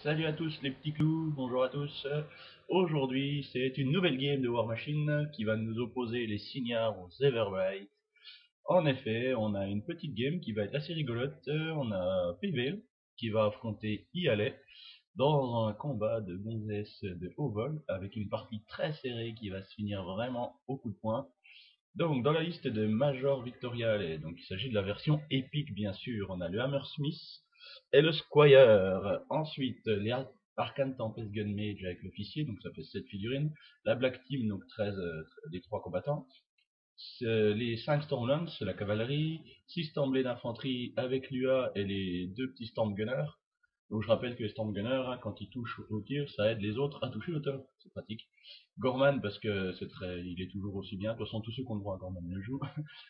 Salut à tous les petits clous, bonjour à tous. Aujourd'hui, c'est une nouvelle game de War Machine qui va nous opposer les Signiards aux Everbright. En effet, on a une petite game qui va être assez rigolote. On a PVL qui va affronter Iale dans un combat de gonzesse de haut vol avec une partie très serrée qui va se finir vraiment au coup de poing. Donc, dans la liste de Major Victoriale, donc il s'agit de la version épique bien sûr, on a le Hammersmith et le Squire. Ensuite, les Arcane Tempest Gunmage avec l'officier, donc ça fait 7 figurines. La Black Team, donc 13 des 3 combattants. Les 5 Stormlands, la cavalerie. 6 Stormblades d'infanterie avec l'UA et les 2 petits Storm Gunners. Donc je rappelle que les Storm Gunners, hein, quand ils touchent au tir, ça aide les autres à toucher au top. C'est pratique. Gorman, parce que il est toujours aussi bien. De toute façon, tous ceux qui ont le droit à Gorman le jouent.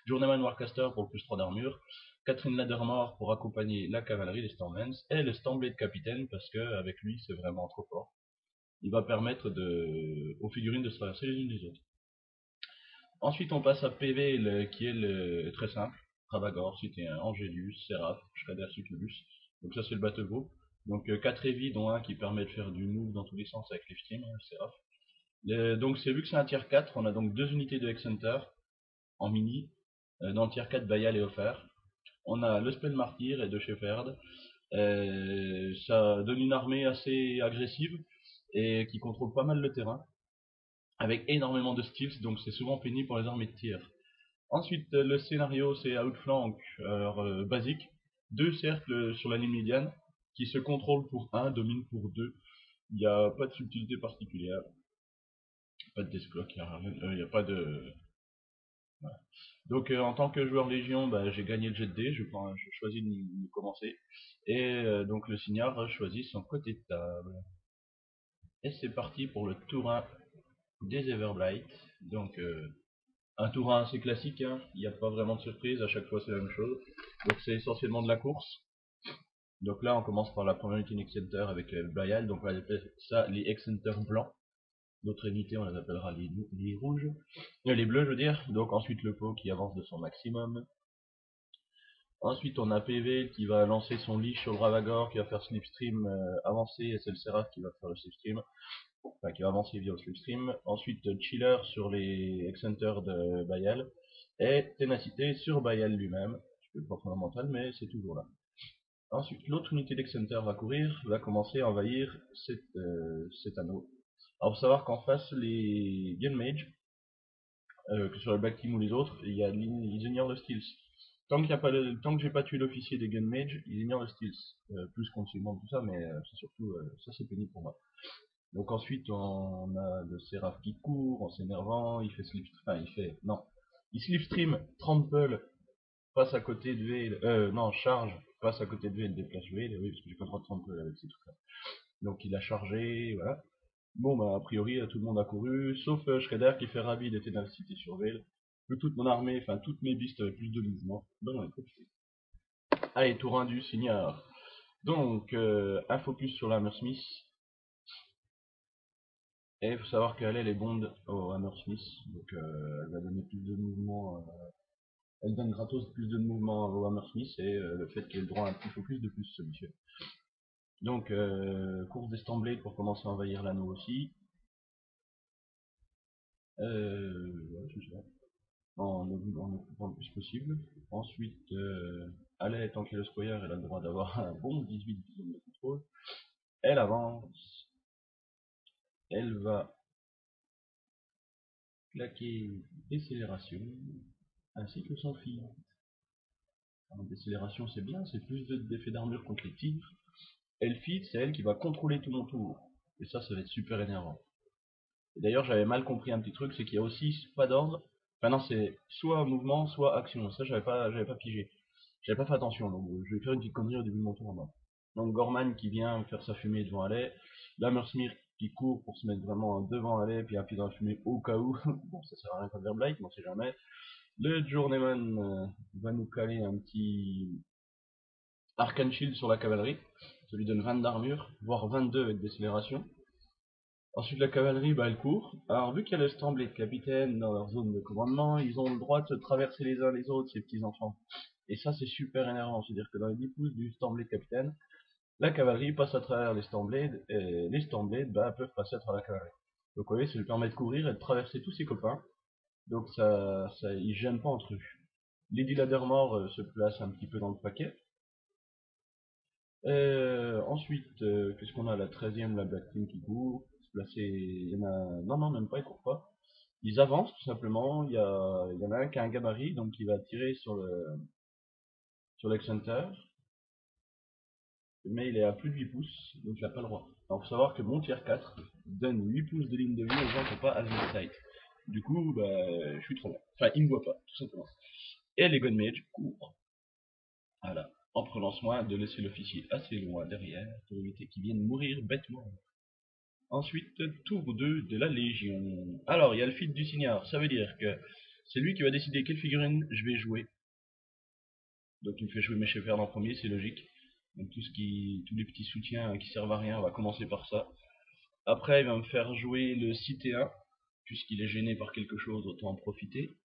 Journeyman Warcaster pour le plus 3 d'armure. Catherine Laddermore pour accompagner la cavalerie des Stormlands. Et le Stormblade Capitaine, parce que avec lui, c'est vraiment trop fort. Il va permettre aux figurines de se traverser les unes des autres. Ensuite, on passe à PV, qui est très simple. Travagor, c'était un Angélus, Seraph, Shredder, Succubus. Donc ça, c'est le battle group. Donc 4 Heavy, dont un qui permet de faire du move dans tous les sens avec les streams, Seraph. Donc c'est vu que c'est un tier 4, on a donc 2 unités de X-Hunter en mini. Dans le tier 4, Bayal est offert. On a le Spell Martyr et 2 Shepherd. Ça donne une armée assez agressive et qui contrôle pas mal le terrain, avec énormément de steals, donc c'est souvent pénible pour les armées de tir. Ensuite, le scénario, c'est Outflank, basique. 2 cercles sur la ligne médiane, qui se contrôlent pour 1, dominent pour 2. Il n'y a pas de subtilité particulière. Pas de desclock, il n'y a pas de... Voilà. Donc en tant que joueur Légion, bah, j'ai gagné le jet de dés, je choisis de commencer. Et donc le signard choisit son côté de table. Et c'est parti pour le tour 1 des Everblight. Donc un tour 1 assez classique, hein. Il n'y a pas vraiment de surprise, à chaque fois c'est la même chose. Donc c'est essentiellement de la course. Donc là on commence par la première unité X-Center avec le Bayal, donc on va appeler ça les X-Center blancs. D'autres unités on les appellera les rouges, les bleus je veux dire. Donc ensuite le pot qui avance de son maximum. Ensuite on a PV qui va lancer son leash sur le Ravagor, qui va faire slipstream avancé, et c'est le Seraph qui va faire le slipstream. Enfin, qui va avancer via le slipstream. Ensuite, Chiller sur les X-Hunters de Bayal. Et Ténacité sur Bayal lui-même. Je peux pas fondamental, mais c'est toujours là. Ensuite, l'autre unité d'X-Hunter va courir, va commencer à envahir cet anneau. Alors, faut savoir qu'en face, les Gunmage, que sur le Black Team ou les autres, il y a ils ignorent le Steals. Tant que j'ai pas tué l'officier des Gunmage, ils ignorent le Steals. Plus qu'on tout ça, mais c'est surtout, ça c'est pénible pour moi. Donc ensuite on a le Seraph qui court en s'énervant, il fait il slipstream, trample, passe à côté de V, non, charge, passe à côté de V et déplace V, oui, parce que j'ai pas le droit de trample avec ces trucs-là. Donc il a chargé, voilà. Bon bah a priori tout le monde a couru, sauf Shredder qui fait rapide et ténacité sur V. Toute mon armée, enfin toutes mes pistes avec plus de mouvement, ben on est profité. Allez, tour 1 du Signard. Donc un focus sur la Hammersmith. Et il faut savoir qu'elle est bonde au Hammersmith, donc elle va donner plus de mouvement, elle donne gratos plus de mouvement au Hammersmith, et le fait qu'elle ait le droit à un petit focus de plus, ce monsieur. Donc course des Stormblades pour commencer à envahir l'anneau aussi. Ouais, c'est ça. En occupant le plus possible. Ensuite, allez, tant qu'elle est le Squire, elle a le droit d'avoir un bon 18 de contrôle. Elle avance. Elle va claquer décélération, ainsi que son fil. En décélération c'est bien, c'est plus d'effet d'armure contre les tigres. Elfid, c'est elle qui va contrôler tout mon tour. Et ça va être super énervant. Et d'ailleurs j'avais mal compris un petit truc, c'est qu'il y a aussi pas d'ordre. Enfin non, c'est soit mouvement, soit action. Ça j'avais pas pigé. J'avais pas fait attention, donc je vais faire une petite connerie au début de mon tour en bas. Donc Gorman qui vient faire sa fumée devant Alley. L'Hammersmith qui court pour se mettre vraiment devant Alley, puis un pied dans la fumée au cas où. Bon, ça sert à rien de faire Blight, mais on sait jamais. Le Journeyman va nous caler un petit Arcane Shield sur la cavalerie. Ça lui donne 20 d'armure, voire 22 avec décélération. Ensuite la cavalerie, bah, elle court. Alors vu qu'il y a le Stormblade capitaine dans leur zone de commandement, ils ont le droit de se traverser les uns les autres, ces petits enfants. Et ça c'est super énervant, c'est-à-dire que dans les 10 pouces du Stormblade capitaine, La cavalerie passe à travers les Stormblades, et les Stormblades peuvent passer à travers la cavalerie. Donc vous voyez, ça lui permet de courir et de traverser tous ses copains. Donc ils gênent pas entre eux. Lady Laddermore se place un petit peu dans le paquet. Ensuite, qu'est-ce qu'on a? La 13e, la Black Team qui court. Se placer, il y en a... Non, non, même pas, ils courent pas. Ils avancent tout simplement. Il y en a un qui a un gabarit, donc il va tirer sur l'Excenter. Mais il est à plus de 8 pouces, donc il n'a pas le droit. Alors faut savoir que mon tier 4 donne 8 pouces de ligne de vue aux gens qui n'ont pas Azure Sight. Du coup, je suis trop loin. Enfin, il me voit pas, tout simplement. Et les Gunmage courent. Voilà. En prenant soin de laisser l'officier assez loin derrière pour éviter qu'il vienne mourir bêtement. Ensuite, tour 2 de la Légion. Alors, il y a le feat du Signard. Ça veut dire que c'est lui qui va décider quelle figurine je vais jouer. Donc il me fait jouer mes Shepherds en premier, c'est logique. Donc tous les petits soutiens qui servent à rien, on va commencer par ça. Après, il va me faire jouer le CT1, puisqu'il est gêné par quelque chose, autant en profiter.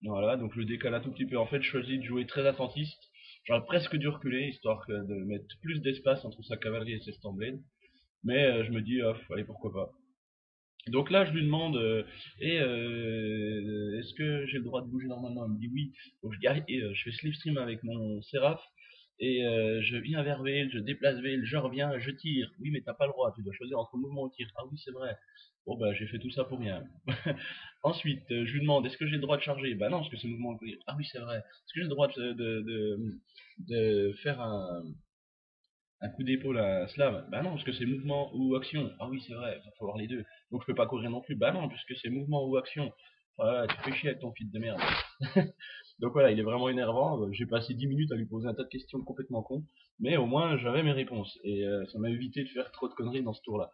Voilà, donc le décale un tout petit peu. En fait, je choisis de jouer très attentiste. J'aurais presque dû reculer, histoire de mettre plus d'espace entre sa cavalerie et ses Stormblades. Mais je me dis, allez, pourquoi pas. Donc là, je lui demande, est-ce que j'ai le droit de bouger normalement? Il me dit oui. Donc je fais slipstream avec mon Séraph, et je viens vers Veil, je déplace Veil, je reviens, je tire. Oui, mais t'as pas le droit, tu dois choisir entre mouvement ou tir. Ah oui, c'est vrai. Bon, j'ai fait tout ça pour rien. Ensuite, je lui demande, est-ce que j'ai le droit de charger? Bah non, parce que c'est mouvement ou tir. Ah oui, c'est vrai. Est-ce que j'ai le droit de faire un coup d'épaule à un slave? Bah non, parce que c'est mouvement ou action. Ah oui, c'est vrai, il faut avoir les deux. Donc je peux pas courir non plus. Bah non, puisque c'est mouvement ou action. Voilà, tu fais chier avec ton fils de merde. Donc voilà, il est vraiment énervant. J'ai passé 10 minutes à lui poser un tas de questions complètement cons. Mais au moins, j'avais mes réponses. Et ça m'a évité de faire trop de conneries dans ce tour-là.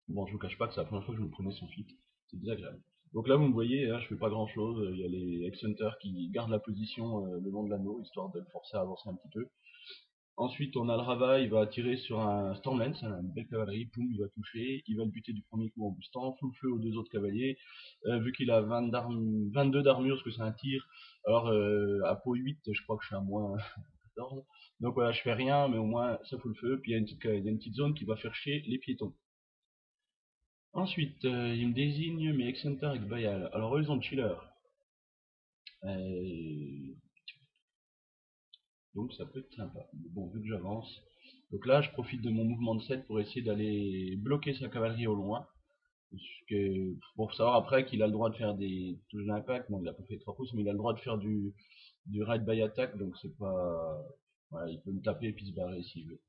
Bon, je vous cache pas que c'est la première fois que je me prenais son fit. C'est désagréable. Donc là, vous me voyez, hein, je fais pas grand-chose. Il y a les ex-hunters qui gardent la position le long de l'anneau, histoire de le forcer à avancer un petit peu. Ensuite, on a le Rava, il va tirer sur un Stormlance, une belle cavalerie, poum, il va toucher, il va le buter du premier coup en boostant, full feu aux deux autres cavaliers, vu qu'il a 22 d'armure, parce que c'est un tir, alors à peau 8, je crois que je suis à moins 14, donc voilà, je fais rien, mais au moins ça fout le feu, puis il y a une petite zone qui va faire chier les piétons. Ensuite, il me désigne mes Excenter avec Bayal, alors eux ils ont le chiller, euh, donc ça peut être sympa. Mais bon, vu que j'avance. Donc là, je profite de mon mouvement de 7 pour essayer d'aller bloquer sa cavalerie au loin. Parce que, pour savoir après qu'il a le droit de faire des touches d'impact, bon, il a pas fait 3 pouces, mais il a le droit de faire du ride by attack, donc c'est pas. Voilà, il peut me taper et puis se barrer s'il veut.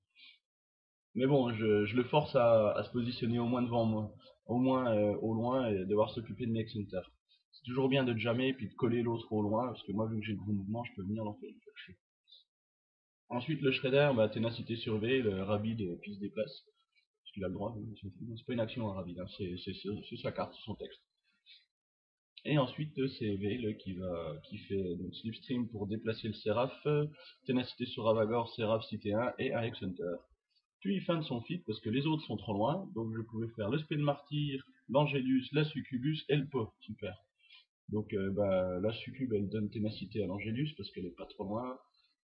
Mais bon, je le force à se positionner au moins devant moi, au moins au loin, et devoir s'occuper de mes center. C'est toujours bien de jammer et puis de coller l'autre au loin, parce que moi, vu que j'ai le gros mouvement, je peux venir l'empêcher. Ensuite, le Shredder, ténacité surveille, le Rabid puis se déplace. Parce qu'il a le droit, c'est pas une action un Rabid, hein, c'est sa carte, c'est son texte. Et ensuite, c'est Veil qui fait donc, Slipstream pour déplacer le Seraph, ténacité sur Ravagor, Seraph cité 1 et Alex Hunter. Puis il fin de son feat parce que les autres sont trop loin, donc je pouvais faire le Spell Martyr, l'Angelus, la Succubus et le Po. Super. Donc la Succube elle donne ténacité à l'Angelus parce qu'elle est pas trop loin.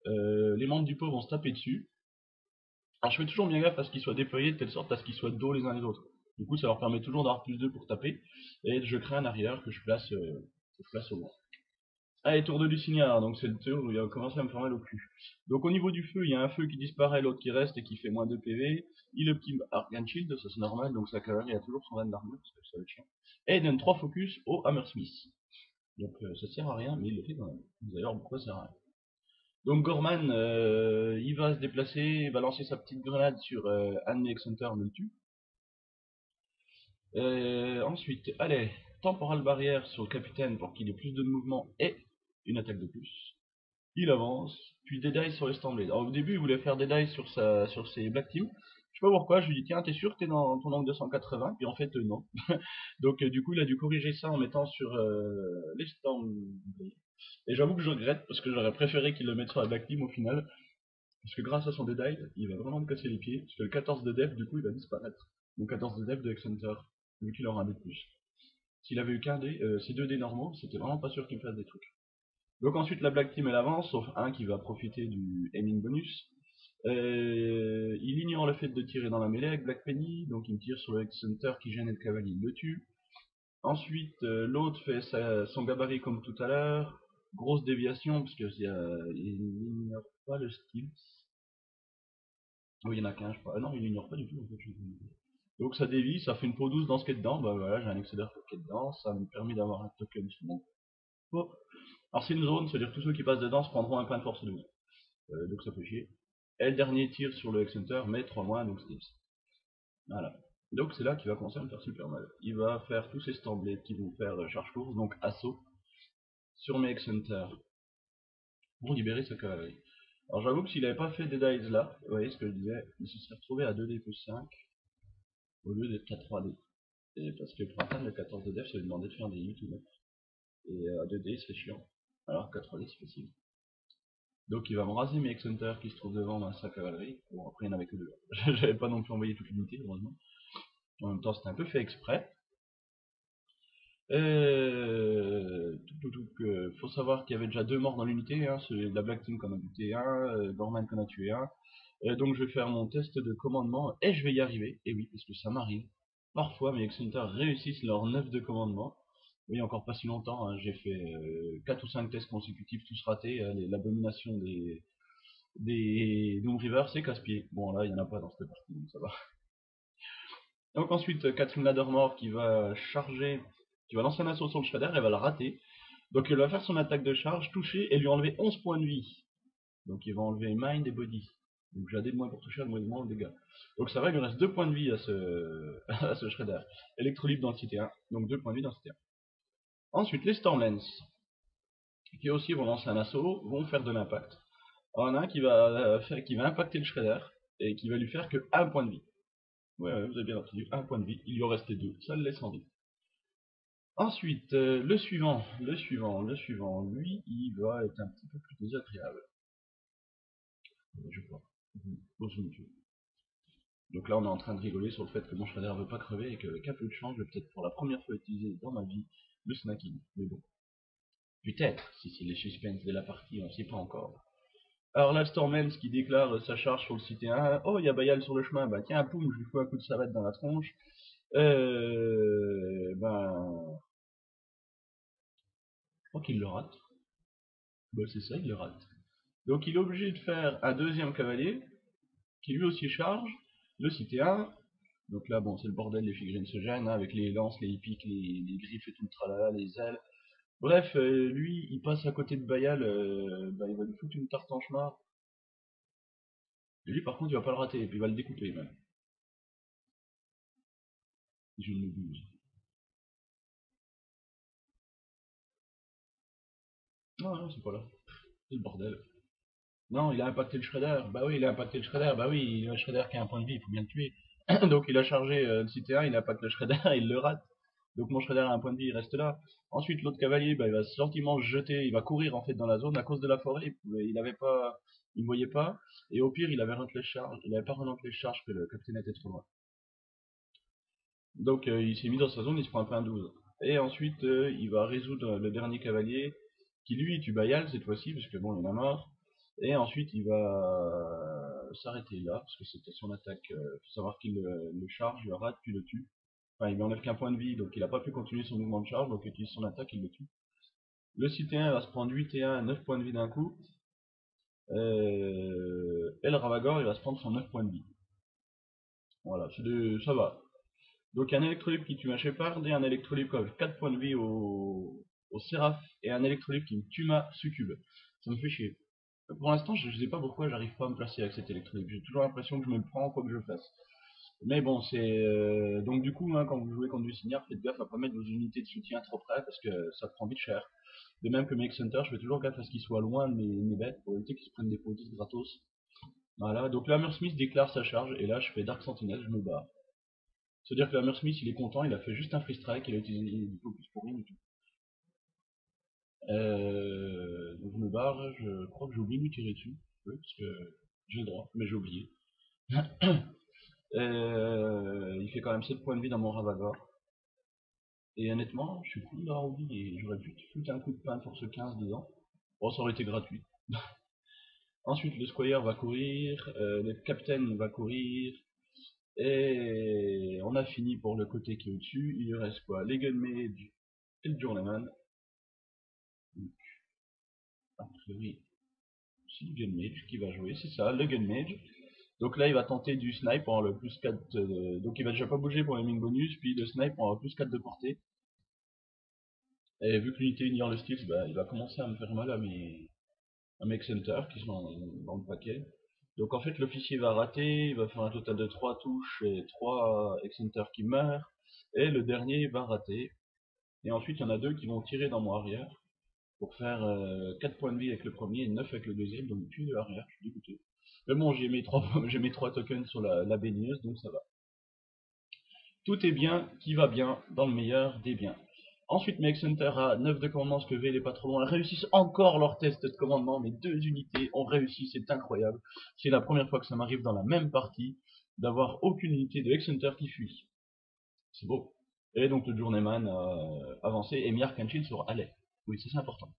Les membres du Po vont se taper dessus. Alors je fais toujours bien gaffe à ce qu'ils soient déployés de telle sorte à ce qu'ils soient de dos les uns les autres. Du coup ça leur permet toujours d'avoir plus 2 pour taper. Et je crée un arrière que je place au loin. Allez, tour de Lucignard, donc c'est le tour où il a commencé à me faire mal au cul. Donc au niveau du feu, il y a un feu qui disparaît, l'autre qui reste et qui fait moins 2 PV. Il optime Argan Shield, ça c'est normal, donc sa cavalerie a toujours son van d'armure, parce que ça va être chiant. Et il donne 3 focus au Hammersmith. Donc ça sert à rien, mais il le fait quand même. D'ailleurs, pourquoi ça sert à rien? Donc Gorman, il va se déplacer, il va lancer sa petite grenade sur un de mes X-Hunters, me le tue. Ensuite, allez, temporal barrière sur le capitaine pour qu'il ait plus de mouvement et une attaque de plus. Il avance, puis des dice sur les Stormblades. Alors au début, il voulait faire des dice sur ses Black Team. Je sais pas pourquoi, je lui dis tiens, t'es sûr que t'es dans ton angle 280? Puis en fait, non. Donc du coup, il a dû corriger ça en mettant sur les Stormblades. Et j'avoue que je regrette parce que j'aurais préféré qu'il le mette sur la Black Team au final. Parce que grâce à son Deadeye, il va vraiment me casser les pieds. Parce que le 14 de def, du coup, il va disparaître. Donc 14 de def de X-Hunter, vu qu'il aura un dé de plus. S'il avait eu qu'un dé, ces deux dés normaux, c'était vraiment pas sûr qu'il me fasse des trucs. Donc ensuite, la Black Team, elle avance, sauf un qui va profiter du aiming bonus. Il ignore le fait de tirer dans la mêlée avec Black Penny, donc il me tire sur le X-Hunter qui gêne le cavalier, il le tue. Ensuite, l'autre fait son gabarit comme tout à l'heure. Grosse déviation, parce qu'il n'ignore pas le skill. Oui, il y en a qu'un, je crois. Ah non, il n'ignore pas du tout. En fait, donc ça dévie, ça fait une peau douce dans ce qu'il y a dedans. Bah voilà, j'ai un excédeur qui est dedans. Ça me permet d'avoir un token sur mon pot. Alors c'est une zone, c'est-à-dire que tous ceux qui passent dedans se prendront un point de force de moins. Donc ça fait chier. Et le dernier tir sur le X-Hunter met 3 moins, donc c'est voilà. Donc c'est là qu'il va commencer à me faire super mal. Il va faire tous ces stamblets qui vont faire charge course, donc assaut, sur mes X-Hunter pour libérer sa cavalerie. Alors j'avoue que s'il n'avait pas fait des dice là, vous voyez ce que je disais, il se serait retrouvé à 2D plus 5 au lieu d'être à 3D. Et parce que pour atteindre le 14 de def, ça lui demandait de faire des 8 ou 9. Et à 2D c'est chiant, alors qu'à 3D c'est facile. Donc il va me raser mes X-Hunters qui se trouvent devant sa cavalerie. Bon après il n'y en avait que deux. J'avais pas non plus envoyé toute l'unité heureusement. En même temps c'était un peu fait exprès. Faut savoir qu'il y avait déjà 2 morts dans l'unité, hein, celui de la Black Team qu'on a buté un, Gorman qu'on a tué un. Donc je vais faire mon test de commandement et je vais y arriver. Et oui, parce que ça m'arrive. Parfois mes X-Hunters réussissent leur 9 de commandement. Oui, encore pas si longtemps, hein, j'ai fait 4 ou 5 tests consécutifs, tous ratés. L'abomination des Doom River, c'est casse-pied. Bon là, il n'y en a pas dans cette partie, donc ça va. Donc ensuite, Catherine Laddermore qui va charger, qui va lancer un assaut sur le Shredder, elle va le rater. Donc elle va faire son attaque de charge, toucher et lui enlever 11 points de vie. Donc il va enlever Mind et Body. Donc j'ai un dé de moins pour toucher, un de moins de dégâts. Donc ça va, il lui reste 2 points de vie à à ce Shredder. Électrolyte dans le cité 1, donc 2 points de vie dans le cité 1. Ensuite, les Stormlands, qui aussi vont lancer un assaut, vont faire de l'impact. Alors il y en a un qui va impacter le Shredder, et qui va lui faire que 1 point de vie. Ouais, vous avez bien entendu, 1 point de vie, il lui en restait 2, ça le laisse en vie. Ensuite, le suivant, lui, il va être un petit peu plus désagréable. Je crois. Donc là, on est en train de rigoler sur le fait que mon Shredder ne veut pas crever et qu'avec un peu de chance, je vais peut-être pour la première fois utiliser dans ma vie le snacking. Mais bon, peut-être, si c'est les suspens de la partie, on ne sait pas encore. Alors là, Stormens qui déclare sa charge sur le cité 1. Oh, il y a Bayal sur le chemin. Bah tiens, poum, je lui fous un coup de savette dans la tronche. Je crois qu'il le rate. Bah c'est ça, il le rate. Donc il est obligé de faire un deuxième cavalier, qui lui aussi charge, le cité 1. Donc là, bon, c'est le bordel, les figurines se gênent, hein, avec les lances, les hippiques, les griffes et tout le tralala, les ailes. Bref, lui, il passe à côté de Bayal, il va lui foutre une tarte en chemin. Et lui, par contre, il va pas le rater, et puis il va le découper même. Je ne m'abuse. Non, non, c'est pas là. C'est le bordel. Non, il a impacté le Shredder. Bah oui, il a impacté le Shredder. Bah oui, le Shredder qui a un point de vie, il faut bien le tuer. Donc il a chargé le cité 1, il impacte le Shredder et il le rate. Donc mon Shredder a un point de vie, il reste là. Ensuite, l'autre cavalier, bah, il va gentiment se jeter, il va courir en fait dans la zone à cause de la forêt. Il avait pas, il ne voyait pas. Et au pire, il avait ralenti les charges. Il avait pas ralenti les charges que le capitaine était trop loin. Donc il s'est mis dans sa zone, il se prend un point 12. Et ensuite, il va résoudre le dernier cavalier, qui lui tue Bayal cette fois-ci, parce que bon, il en a marre. Et ensuite, il va s'arrêter là, parce que c'était son attaque. Faut savoir qu'il le charge, il le rate, puis le tue. Enfin, il lui enlève qu'un point de vie, donc il n'a pas pu continuer son mouvement de charge, donc il utilise son attaque, il le tue. Le cité 1 va se prendre 8 et 1, 9 points de vie d'un coup. Et le Ravagor, il va se prendre son 9 points de vie. Voilà, ça va. Donc un électrolyte qui tue un Shepard et un électrolyte qui a 4 points de vie au Séraph et un électrolyte qui me tue ma Succube. Ça me fait chier. Pour l'instant, je ne sais pas pourquoi j'arrive pas à me placer avec cet électrolyte. J'ai toujours l'impression que je me le prends quoi que je le fasse. Mais bon, c'est donc du coup, hein, quand vous jouez contre du Signard, faites gaffe à pas mettre vos unités de soutien trop près parce que ça prend vite cher. De même que mes X-Hunters, je fais toujours gaffe à ce qu'ils soient loin de mes bêtes pour éviter qu'ils se prennent des potis gratos. Voilà, donc la Smith déclare sa charge et là je fais Dark Sentinel, je me barre. C'est-à-dire que la Smith il est content, il a fait juste un free strike, il a utilisé du focus pour rien du tout. Donc je me barre, je crois que j'ai oublié de lui tirer dessus. Oui, parce que j'ai le droit, mais j'ai oublié. Il fait quand même 7 points de vie dans mon Ravagor. Et honnêtement, je suis cool d'avoir oublié. J'aurais pu te foutre un coup de pain pour ce 15 dedans. Bon, ça aurait été gratuit. Ensuite, le Squire va courir, le Captain va courir, et on a fini pour le côté qui est au-dessus. Il lui reste quoi? Les Gunmage et le Journeyman. A priori, c'est le Gunmage qui va jouer, c'est ça, le Gunmage. Donc là, il va tenter du snipe pour avoir le plus 4. Donc il va déjà pas bouger pour les ming bonus, puis le snipe pour avoir plus 4 de portée. Et vu que l'unité ignore le style, bah, il va commencer à me faire mal à mes Center qui sont dans le paquet. Donc en fait, l'officier va rater, il va faire un total de 3 touches et 3 Excenter qui meurent. Et le dernier va rater. Et ensuite, il y en a 2 qui vont tirer dans mon arrière pour faire 4 points de vie avec le premier et 9 avec le deuxième, donc plus de arrière, je suis dégoûté. Mais bon, j'ai mes 3, j'ai mes 3 tokens sur la baigneuse, donc ça va. Tout est bien qui va bien dans le meilleur des biens. Ensuite, mes Center à 9 de commandement, ce que V n'est pas trop loin, réussissent encore leur test de commandement. Mes 2 unités ont réussi, c'est incroyable. C'est la première fois que ça m'arrive dans la même partie d'avoir aucune unité de Center qui fuit. C'est beau. Et donc le Journeyman a avancé et mis Arkanshield sur Alley. Oui, ça c'est important.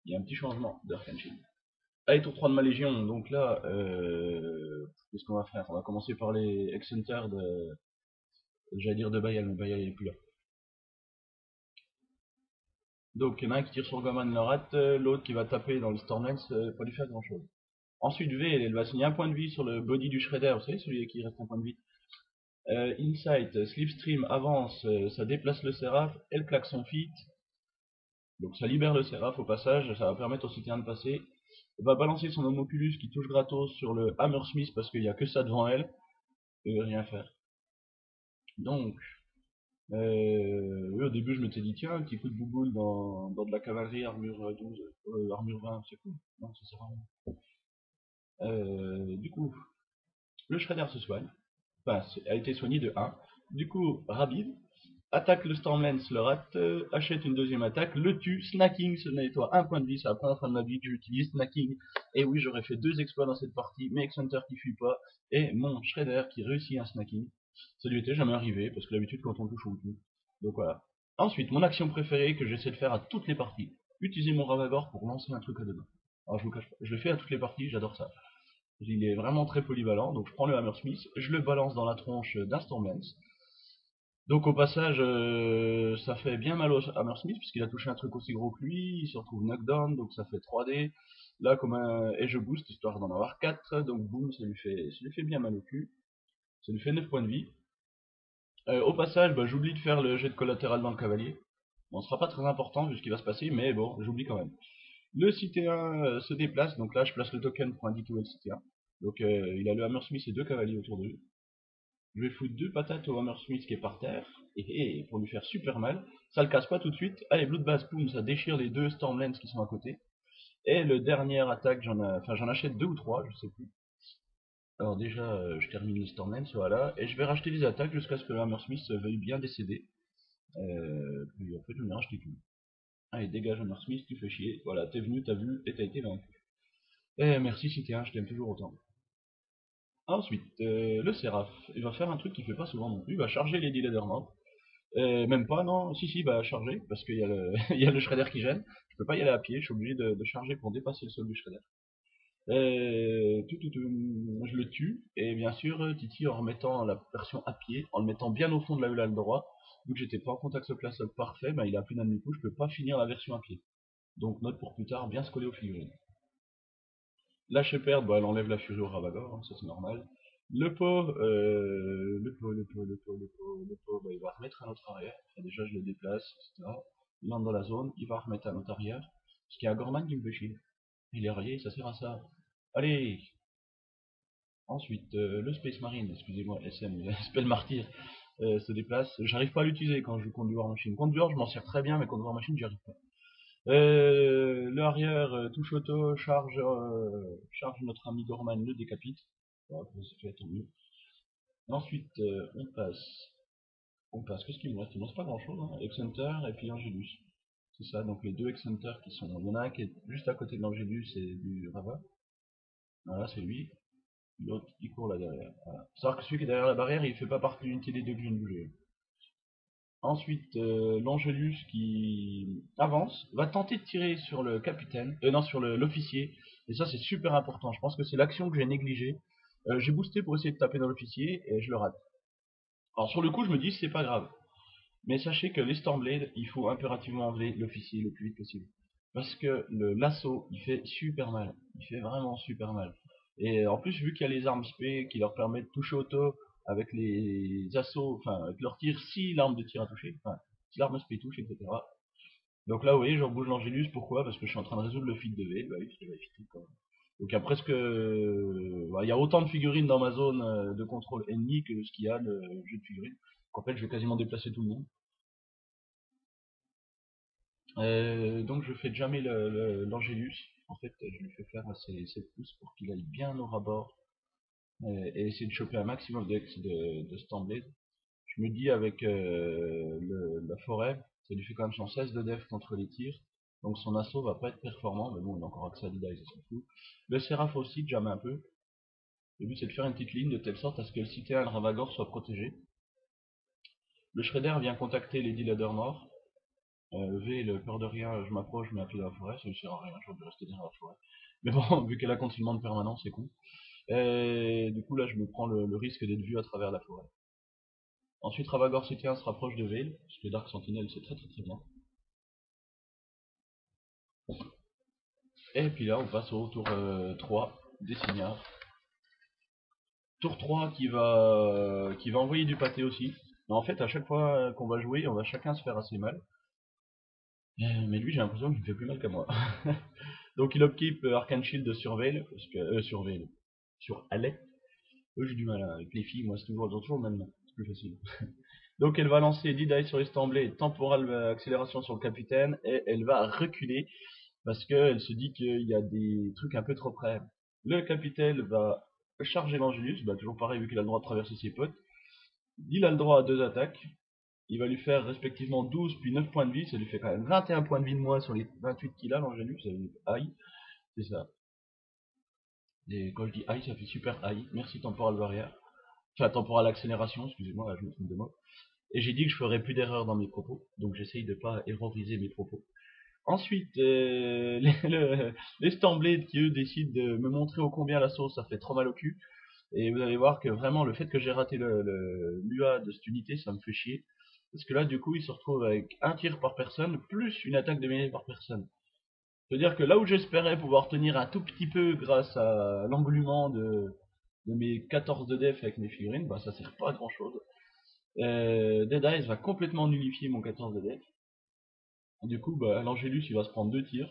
Il y a un petit changement d'Arkanshield. Allez, tour 3 de ma légion. Donc là, qu'est-ce qu'on va faire? On va commencer par les Excenter j'allais dire de Bayal, mais Bayal il est plus là. Donc il y en a un qui tire sur Goman le rate, l'autre qui va taper dans le Stormlance, pas lui faire grand chose. Ensuite V, elle va signer un point de vie sur le body du Shredder, vous savez celui qui reste un point de vie. Insight, Slipstream avance, ça déplace le Seraph, elle claque son feat. Donc ça libère le Seraph au passage, ça va permettre au citoyen de passer. Elle va balancer son homoculus qui touche gratos sur le Hammersmith parce qu'il n'y a que ça devant elle, et rien faire. Donc, oui, au début je m'étais dit tiens, un petit coup de bouboule dans de la cavalerie armure 12, armure 20, c'est cool. Non, ça sert à rien. Du coup, le Shredder se soigne, enfin, a été soigné de 1. Du coup, Rabid attaque le Stormlance, le rate, achète une deuxième attaque, le tue, snacking, se nettoie un point de vie, c'est la première fois de ma vie que j'utilise snacking. Et oui, j'aurais fait 2 exploits dans cette partie, mais Hunter qui fuit pas, et mon Shredder qui réussit un snacking. Ça lui était jamais arrivé, parce que d'habitude quand on touche on tue. Donc voilà. Ensuite, mon action préférée que j'essaie de faire à toutes les parties, utiliser mon Ravagor pour lancer un truc à deux mains. Alors je vous cache pas, je le fais à toutes les parties, j'adore ça. Il est vraiment très polyvalent, donc je prends le Hammersmith, je le balance dans la tronche d'un Stormlance. Donc au passage, ça fait bien mal au Hammersmith, puisqu'il a touché un truc aussi gros que lui, il se retrouve knockdown, donc ça fait 3D. Là, et je boost, histoire d'en avoir 4, donc boum, ça lui fait bien mal au cul. Ça lui fait 9 points de vie. Au passage, bah, j'oublie de faire le jet de collatéral dans le cavalier. Bon, ce sera pas très important vu ce qui va se passer, mais bon, j'oublie quand même. Le Cité1 se déplace, donc là je place le token pour indiquer où est le Cité1. Donc il a le Hammersmith et 2 cavaliers autour de lui. Je vais foutre 2 patates au Hammersmith qui est par terre, et pour lui faire super mal. Ça le casse pas tout de suite. Allez, Bloodbath, boom, ça déchire les 2 Stormlands qui sont à côté. Et le dernier attaque, j'en achète 2 ou 3, je sais plus. Alors déjà, je termine les Stormlands, voilà, et je vais racheter les attaques jusqu'à ce que le Hammersmith veuille bien décéder. Puis en fait, je vais racheter tout. Allez, dégage Hammersmith, tu fais chier. Voilà, t'es venu, t'as vu, et t'as été vaincu. Eh, merci Cité1, je t'aime toujours autant. Ensuite, le Séraph, il va faire un truc qu'il fait pas souvent non plus, il va charger Lady Leathermouth. Même pas, non, si, bah charger, parce qu'il y a le, il y a le Shredder qui gêne. Je peux pas y aller à pied, je suis obligé de charger pour dépasser le sol du Shredder. Je le tue, et bien sûr, Titi en remettant la version à pied, en le mettant bien au fond de la hulle droit, vu que j'étais pas en contact sur place parfait, bah, il a plus d'un demi-coup, je peux pas finir la version à pied. Donc note pour plus tard, bien se coller aux figurines. La Shepherd, bah, elle enlève la furie au Ravagor, hein, ça c'est normal. Le pot, bah, il va remettre à notre arrière. Enfin, déjà, je le déplace, etc. Il entre dans la zone, il va remettre à notre arrière. Parce qu'il y a Gorman qui me fait chier. Il est rayé, ça sert à ça. Allez. Ensuite, le Space Marine, excusez-moi, SM, Spell Martyr, se déplace. J'arrive pas à l'utiliser quand je joue contre du War Machine. Contre du War, je m'en sers très bien, mais contre War Machine, j'y arrive pas. Le arrière, touche auto, charge notre ami Gorman, le décapite. Voilà, c'est fait, tant mieux. Ensuite, qu'est-ce qu'il me reste? Il me reste pas grand chose, hein. Excenter et puis Angelus. C'est ça, donc les 2 Excenter qui sont. Il y en a un qui est juste à côté de l'Angelus et du Rava. Voilà, c'est lui. L'autre, il court là derrière. Voilà. Faut savoir que celui qui est derrière la barrière, il fait pas partie de l'unité des 2 que je viens de bouger. Ensuite, l'Angelus qui avance, va tenter de tirer sur le capitaine, non sur l'officier, et ça c'est super important, je pense que c'est l'action que j'ai négligée. J'ai boosté pour essayer de taper dans l'officier, et je le rate. Alors sur le coup je me dis c'est pas grave, mais sachez que les Stormblade, il faut impérativement enlever l'officier le plus vite possible. Parce que l'assaut, il fait super mal, il fait vraiment super mal. Et en plus vu qu'il y a les armes spé qui leur permettent de toucher auto avec les assauts, enfin avec leur tir si l'arme de tir a touché, enfin si l'arme spé touche, etc. Donc là, vous voyez, je rebouge l'Angélus, pourquoi? Parce que je suis en train de résoudre le feed de V, bah oui, parce que j'avais feed quand même. Donc il y a presque... il y a autant de figurines dans ma zone de contrôle ennemi que ce qu'il y a de jeu de figurines. Donc en fait, je vais quasiment déplacer tout le monde. Donc je fais jamais l'Angélus. En fait, je lui fais faire ses pouces pour qu'il aille bien au rabord et essayer de choper un maximum de Stormblade. Je me dis avec la forêt, ça lui fait quand même son 16 de def contre les tirs. Donc son assaut va pas être performant, mais bon, il a encore accès à l'Ida, ça s'en fout. Le Séraph aussi, jamais un peu. Le but c'est de faire une petite ligne de telle sorte à ce que le Cité le Ravagor soit protégé. Le Shredder vient contacter Lady Laddermore. V, le peur de rien, je m'approche, je mets un pied dans la forêt, ça ne sert à rien, je vais rester dans la forêt. Mais bon, vu qu'elle a confinement de permanent, c'est con. Et du coup là je me prends le risque d'être vu à travers la forêt. Ensuite Ravagor Cité se rapproche de Veil, parce que Dark Sentinel c'est très bien. Et puis là, on passe au tour 3 des Signiards. Tour 3 qui va envoyer du pâté aussi. Mais en fait, à chaque fois qu'on va jouer, on va chacun se faire assez mal. Mais lui, j'ai l'impression qu'il me fait plus mal qu'à moi. Donc il upkeep Arcane Shield sur Veil, parce que, sur Veil, sur Alec. Eux, j'ai du mal avec les filles, moi c'est toujours le même, c'est plus facile. Donc elle va lancer 10 dice sur les Stamblés, temporal accélération sur le capitaine, et elle va reculer parce qu'elle se dit qu'il y a des trucs un peu trop près. Le capitaine va charger l'Angélus, bah toujours pareil vu qu'il a le droit de traverser ses potes. Il a le droit à 2 attaques. Il va lui faire respectivement 12 puis 9 points de vie, ça lui fait quand même 21 points de vie de moins sur les 28 qu'il a l'Angélus, ça lui aïe, c'est ça. Et quand je dis aïe, ça fait super aïe. Merci temporal barrière. Enfin temporal accélération, excusez-moi, là je me trompe de mot. Et j'ai dit que je ferais plus d'erreurs dans mes propos, donc j'essaye de pas erroriser mes propos. Ensuite, les Stormblade qui eux décident de me montrer ô combien la sauce ça fait trop mal au cul. Et vous allez voir que vraiment le fait que j'ai raté l'UA de cette unité, ça me fait chier. Parce que là, du coup, il se retrouve avec un tir par personne, plus une attaque de mêlée par personne. C'est-à-dire que là où j'espérais pouvoir tenir un tout petit peu grâce à l'englument de mes 14 de def avec mes figurines, bah ça sert pas à grand chose. Dead Eyes va complètement nullifier mon 14 de def. Du coup, bah, l'Angélus il va se prendre 2 tirs.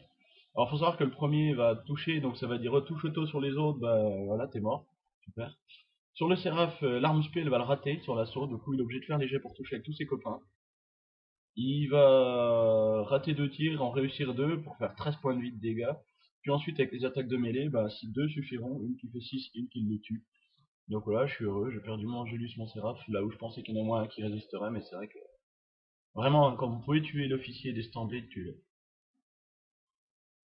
Alors faut savoir que le premier va toucher, donc ça va dire retouche auto sur les autres, bah voilà, t'es mort. Super. Sur le Séraph, l'arme spé elle va le rater sur l'assaut, du coup il est obligé de faire léger pour toucher avec tous ses copains. Il va rater 2 tirs, en réussir 2 pour faire 13 points de vie de dégâts. Puis ensuite avec les attaques de mêlée, bah, 2 suffiront, une qui fait 6, une qui le tue. Donc voilà, je suis heureux, j'ai perdu mon Angélus, mon Séraph, là où je pensais qu'il y en a moins un qui résisterait, mais c'est vrai que... Vraiment, quand vous pouvez tuer l'officier des Stamblades, tuez-le.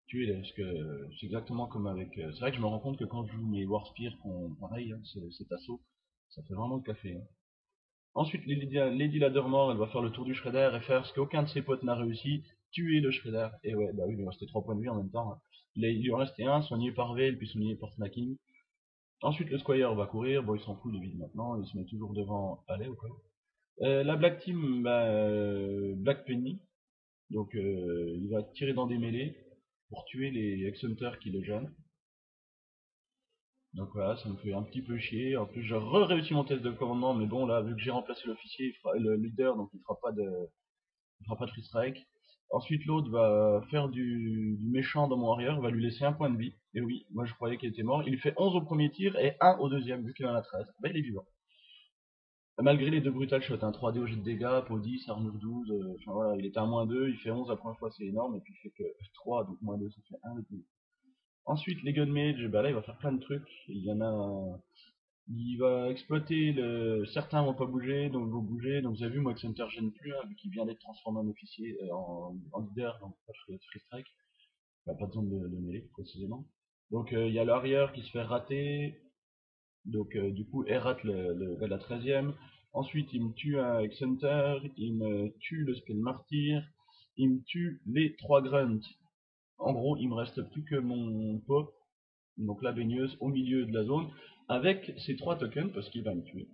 Tuer, parce que c'est exactement comme avec... c'est vrai que je me rends compte que quand je joue mes Warspear, pareil, hein, cet assaut, ça fait vraiment le café. Hein. Ensuite, Lady Laddermore, elle va faire le tour du Shredder et faire ce qu'aucun de ses potes n'a réussi, tuer le Shredder. Et ouais, bah oui, il lui restait 3 points de vie en même temps. Hein. Il lui en restait un, soigné par Veil, puis soigné par Snacking. Ensuite, le Squire va courir, bon, il s'en fout, il est vide maintenant, il se met toujours devant Allez, ou quoi. La Black Team, bah, Black Penny, donc il va tirer dans des mêlées pour tuer les Ex-Hunters qui le gênent. Donc voilà, ça me fait un petit peu chier. En plus, j'ai réussi mon test de commandement, mais bon, là, vu que j'ai remplacé l'officier, le leader, donc il fera pas de free strike. Ensuite, l'autre va faire du méchant dans mon warrior, va lui laisser un point de vie. Et oui, moi je croyais qu'il était mort. Il fait 11 au premier tir et 1 au deuxième, vu qu'il en a 13. Bah, il est vivant. Malgré les deux brutal shots, un 3D au jet de dégâts, peau 10, armure 12, enfin voilà, il était à -2, il fait 11 la première fois, c'est énorme, et puis il fait que 3, donc -2, ça fait 1 de plus. Ensuite, les Gunmage, bah là il va faire plein de trucs. Il y en a. Il va exploiter certains vont pas bouger, donc vont bouger. Donc vous avez vu, moi, que Center gêne plus, hein, vu qu'il vient d'être transformé en officier, en leader, donc pas de free strike. Bah, pas besoin de mêler, précisément. Donc il y a l'arrière qui se fait rater. Donc du coup, elle rate le gars de la 13ème. Ensuite, il me tue un X-Hunter, il me tue le Spell Martyr, il me tue les 3 Grunts. En gros, il me reste plus que mon pot, donc la baigneuse, au milieu de la zone, avec ces 3 tokens, parce qu'il va me tuer.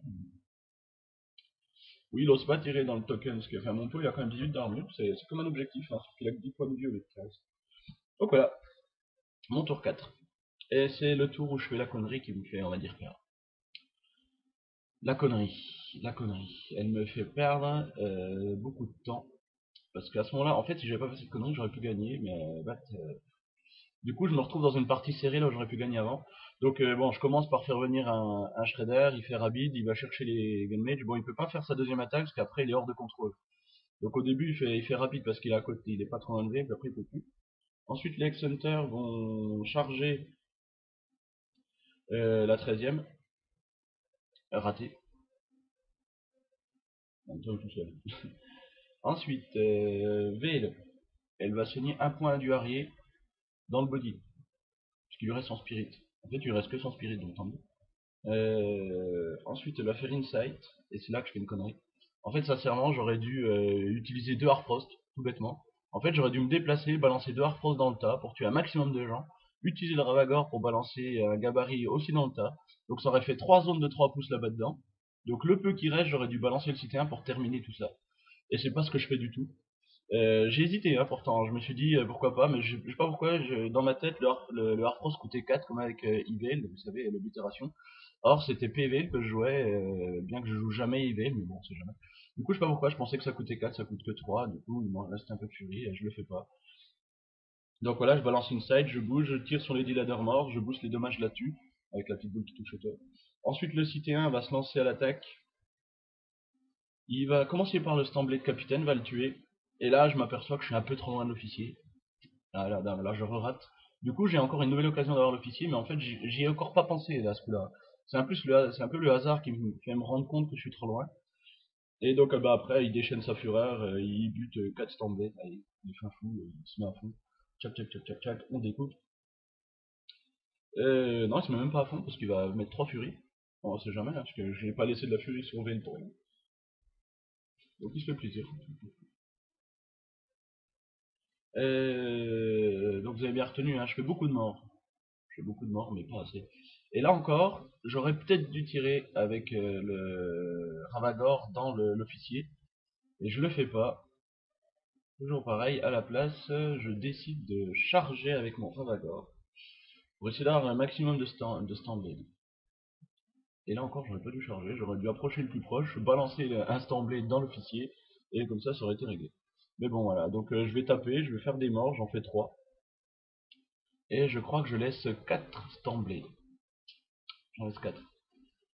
Oui, il n'ose pas tirer dans le token, parce que enfin, mon pot il a quand même 18 d'armure, c'est comme un objectif, hein, sauf qu'il a que 10 points de vie au lieu de 15. Donc voilà, mon tour 4. Et c'est le tour où je fais la connerie qui me fait, on va dire, perdre. La connerie, elle me fait perdre beaucoup de temps. Parce qu'à ce moment-là, en fait, si j'avais pas fait cette connerie, j'aurais pu gagner, mais du coup, je me retrouve dans une partie serrée là où j'aurais pu gagner avant. Donc bon, je commence par faire venir un Shredder, il fait rapide, il va chercher les Gunmage. Bon, il peut pas faire sa deuxième attaque parce qu'après il est hors de contrôle. Donc au début, il fait rapide parce qu'il est à côté, il est pas trop élevé, puis après il peut plus. Ensuite, les X-Hunters vont charger la 13ème, raté. Tout seul. Ensuite, Veil, elle va soigner un point du Harrier dans le body, puisqu'il lui reste son spirit. En fait, il lui reste que son spirit, donc tant mieux. Ensuite, elle va faire Insight, et c'est là que je fais une connerie. En fait, sincèrement, j'aurais dû utiliser 2 Harfrost, tout bêtement. En fait, j'aurais dû me déplacer, balancer 2 Harfrost dans le tas pour tuer un maximum de gens, utiliser le Ravagore pour balancer un gabarit aussi dans le tas. Donc ça aurait fait 3 zones de 3 pouces là-bas dedans. Donc le peu qui reste, j'aurais dû balancer le cité 1 pour terminer tout ça. Et c'est pas ce que je fais du tout. J'ai hésité, hein, pourtant. Je me suis dit pourquoi pas, mais je sais pas pourquoi. Dans ma tête, le Harfrost coûtait 4 comme avec Yvel, vous savez, l'oblitération. Or, c'était PV que je jouais, bien que je joue jamais Yvel, mais bon, c'est jamais. Du coup, je sais pas pourquoi, je pensais que ça coûtait 4, ça coûte que 3. Du coup, il m'en reste un peu de furie, et je le fais pas. Donc voilà, je balance une side, je bouge, je tire sur les Ladder morts, je booste les dommages là-dessus, avec la petite boule qui touche au top. Ensuite, le cité 1 va se lancer à l'attaque. Il va commencer par le Stamblade de capitaine, va le tuer. Et là, je m'aperçois que je suis un peu trop loin de l'officier. Ah, là, je re-rate. Du coup, j'ai encore une nouvelle occasion d'avoir l'officier, mais en fait, j'y ai encore pas pensé à ce coup-là. C'est un peu le hasard qui me fait me rendre compte que je suis trop loin. Et donc, bah, après, il déchaîne sa fureur, il bute 4 Stamblades. Allez, il fait un fou, il se met à fond. Tchac, tchac, tchac, tchac, tchac, on découpe. Non, il se met même pas à fond parce qu'il va mettre 3 furies. On sait jamais, hein, parce que je n'ai pas laissé de la furie sur Vayne pour rien. Donc il se fait plaisir. Donc vous avez bien retenu, hein, je fais beaucoup de morts. Je fais beaucoup de morts, mais pas assez. Et là encore, j'aurais peut-être dû tirer avec le Ravagore dans l'officier. Et je le fais pas. Toujours pareil, à la place, je décide de charger avec mon Ravagore. Pour essayer d'avoir un maximum de stand-blade. Et là encore, j'aurais pas dû charger, j'aurais dû approcher le plus proche, balancer un stand-blade dans l'officier, et comme ça aurait été réglé. Mais bon, voilà, donc je vais taper, je vais faire des morts, j'en fais 3. Et je crois que je laisse 4 stand-blades. J'en laisse 4.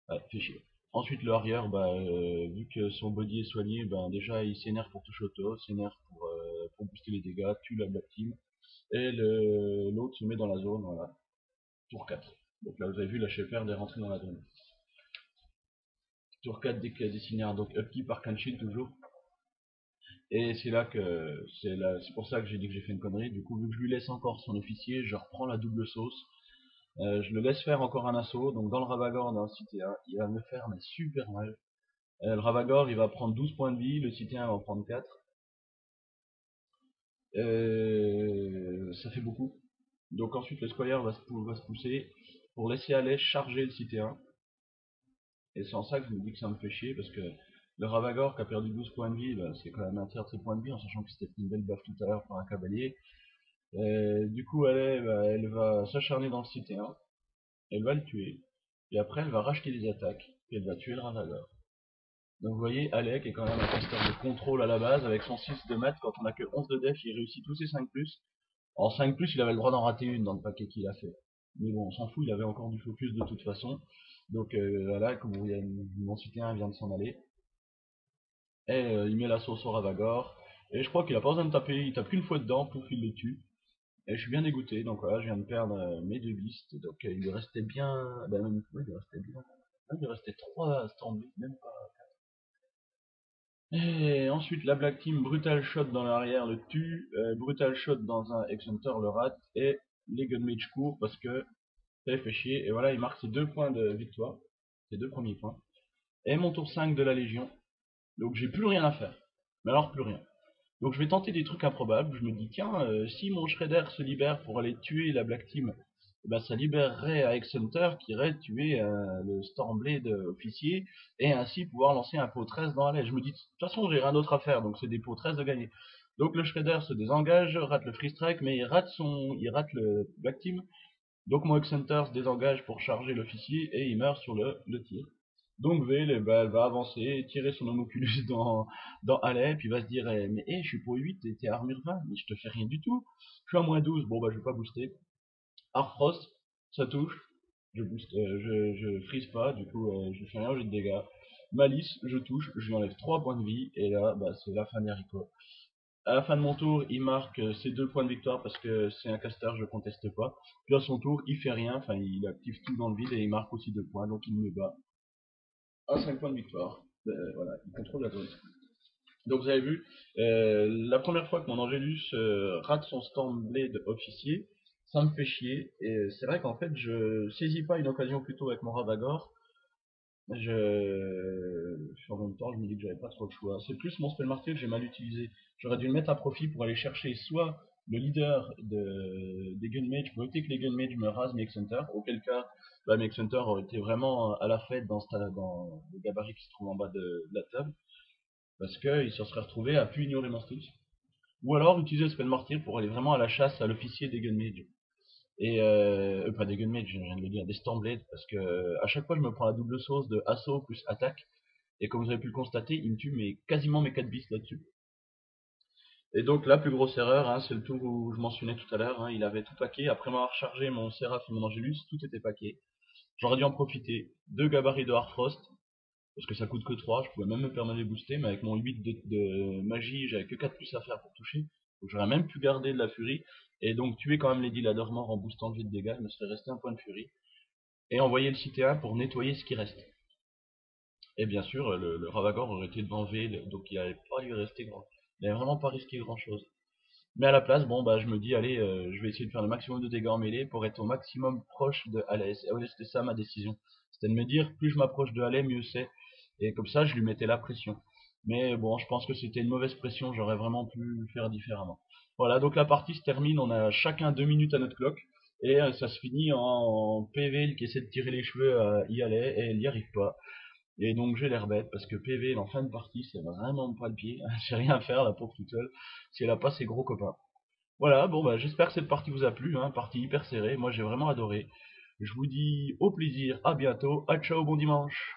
Ouais, fait chier. Ensuite, le arrière, bah, vu que son body est soigné, ben déjà il s'énerve pour toucher auto, s'énerve pour booster les dégâts, tue la Black Team. Et l'autre se met dans la zone, voilà. Tour 4. Donc là, vous avez vu, la Shepherd est rentrée dans la zone. Tour 4 dès qu'il y a des signares, donc upkeep par Kanshin toujours. Et c'est pour ça que j'ai dit que j'ai fait une connerie. Du coup, vu que je lui laisse encore son officier, je reprends la double sauce. Je le laisse faire encore un assaut. Donc dans le Ravagore, dans le cité 1, il va me faire mais super mal. Le Ravagore, il va prendre 12 points de vie, le cité 1 va en prendre 4. Ça fait beaucoup. Donc ensuite, le Squire va se pousser pour laisser aller charger le cité 1. Et c'est en ça que je me dis que ça me fait chier, parce que le Ravagore qui a perdu 12 points de vie, bah, c'est quand même un tiers de ses points de vie, en sachant qu'il s'était pris une belle baffe tout à l'heure par un cavalier. Du coup, elle va s'acharner dans le cité 1, elle va le tuer, et après elle va racheter des attaques, et elle va tuer le Ravagore. Donc vous voyez, Alec est quand même un caster de contrôle à la base, avec son 6 de maths, quand on a que 11 de def, il réussit tous ses 5+. En 5+, il avait le droit d'en rater une dans le paquet qu'il a fait. Mais bon, on s'en fout, il avait encore du focus de toute façon. Donc voilà, comme vous voyez, mon cité 1 vient de s'en aller. Et il met la sauce au Ravagore. Et je crois qu'il a pas besoin de taper, il tape qu'une fois dedans, pouf, il le tue. Et je suis bien dégoûté, donc voilà, je viens de perdre mes 2 beasts. Donc il lui restait bien. Ben même, ouais, il lui restait bien. Il lui restait 3 stands, même pas. Et ensuite, la Black Team, Brutal Shot dans l'arrière le tue, Brutal Shot dans un X-Hunter le rate, et les Gunmage courent parce que ça les fait chier. Et voilà, il marque ses 2 points de victoire, ses 2 premiers points. et mon tour 5 de la Légion. Donc j'ai plus rien à faire. Mais alors plus rien. Donc je vais tenter des trucs improbables. Je me dis, tiens, si mon Shredder se libère pour aller tuer la Black Team, eh ben, ça libérerait Alex Hunter qui irait tuer le Stormblade officier et ainsi pouvoir lancer un pot 13 dans la lèche. Je me dis, de toute façon, j'ai rien d'autre à faire, donc c'est des pots 13 de gagner. Donc le Shredder se désengage, rate le Free Strike, mais il rate le Black Team. Donc mon Hunter se désengage pour charger l'officier et il meurt sur le tir. Donc Vale, elle va avancer, tirer son homoculus dans Alley, puis va se dire mais je suis pour 8 et t'es armure 20, mais je te fais rien du tout. Je suis à moins 12, bon bah je vais pas booster. Arfrost, ça touche, je booste, je freeze pas, du coup je fais rien, j'ai de dégâts. Malice, je touche, je lui enlève 3 points de vie, et là bah, c'est la fin des haricots. À la fin de mon tour, il marque ses 2 points de victoire parce que c'est un caster, je conteste pas. Puis à son tour, il fait rien, enfin il active tout dans le vide et il marque aussi 2 points, donc il me bat à 5 points de victoire. Voilà, il contrôle la zone. Donc vous avez vu, la première fois que mon Angelus rate son Stormblade officier, ça me fait chier. Et c'est vrai qu'en fait, je saisis pas une occasion plutôt avec mon Ravagore. En même temps, je me dis que j'avais pas trop le choix. C'est plus mon spell martyr que j'ai mal utilisé. J'aurais dû le mettre à profit pour aller chercher soit le leader des Gunmages, pour éviter que les Gunmages me rasent mes Hunter, auquel cas bah, mes Hunter auraient été vraiment à la fête dans le gabarit qui se trouve en bas de la table, parce qu'ils se seraient retrouvés à plus ignorer mon style. Ou alors utiliser le spell martyr pour aller vraiment à la chasse à l'officier des Gunmages. Et pas des gunmates, je viens de le dire, des Stormblade, parce que à chaque fois je me prends la double sauce de assaut plus attaque, et comme vous avez pu le constater, il me tue quasiment mes 4 bis là-dessus. Et donc la plus grosse erreur, hein, c'est le tour où je mentionnais tout à l'heure, hein, il avait tout paqué, après m'avoir chargé mon Seraph et mon Angelus, tout était paqué. J'aurais dû en profiter, 2 gabarits de Hardfrost, parce que ça coûte que 3, je pouvais même me permettre de booster, mais avec mon 8 de magie, j'avais que 4 plus à faire pour toucher, donc j'aurais même pu garder de la furie, et donc tuer quand même Lady Laddermore en boostant le jet de dégâts, il me serait resté un point de furie, et envoyer le CT1 pour nettoyer ce qui reste. Et bien sûr, le Ravagore aurait été devant Vale, donc il n'allait pas lui rester grand. Il n'avait vraiment pas risqué grand chose. Mais à la place, bon bah je me dis allez, je vais essayer de faire le maximum de dégâts en mêlée pour être au maximum proche de Alès. Et ouais, c'était ça ma décision. C'était de me dire plus je m'approche de Alès, mieux c'est. Et comme ça je lui mettais la pression. Mais bon, je pense que c'était une mauvaise pression, j'aurais vraiment pu faire différemment. Voilà, donc la partie se termine, on a chacun 2 minutes à notre clock. Et ça se finit en PV qui essaie de tirer les cheveux à Alès et elle n'y arrive pas. Et donc j'ai l'air bête parce que PV en fin de partie c'est vraiment pas le pied, j'ai rien à faire la pauvre toute seule si elle a pas ses gros copains. Voilà, bon bah j'espère que cette partie vous a plu, hein, partie hyper serrée, moi j'ai vraiment adoré. Je vous dis au plaisir, à bientôt, à ciao, bon dimanche.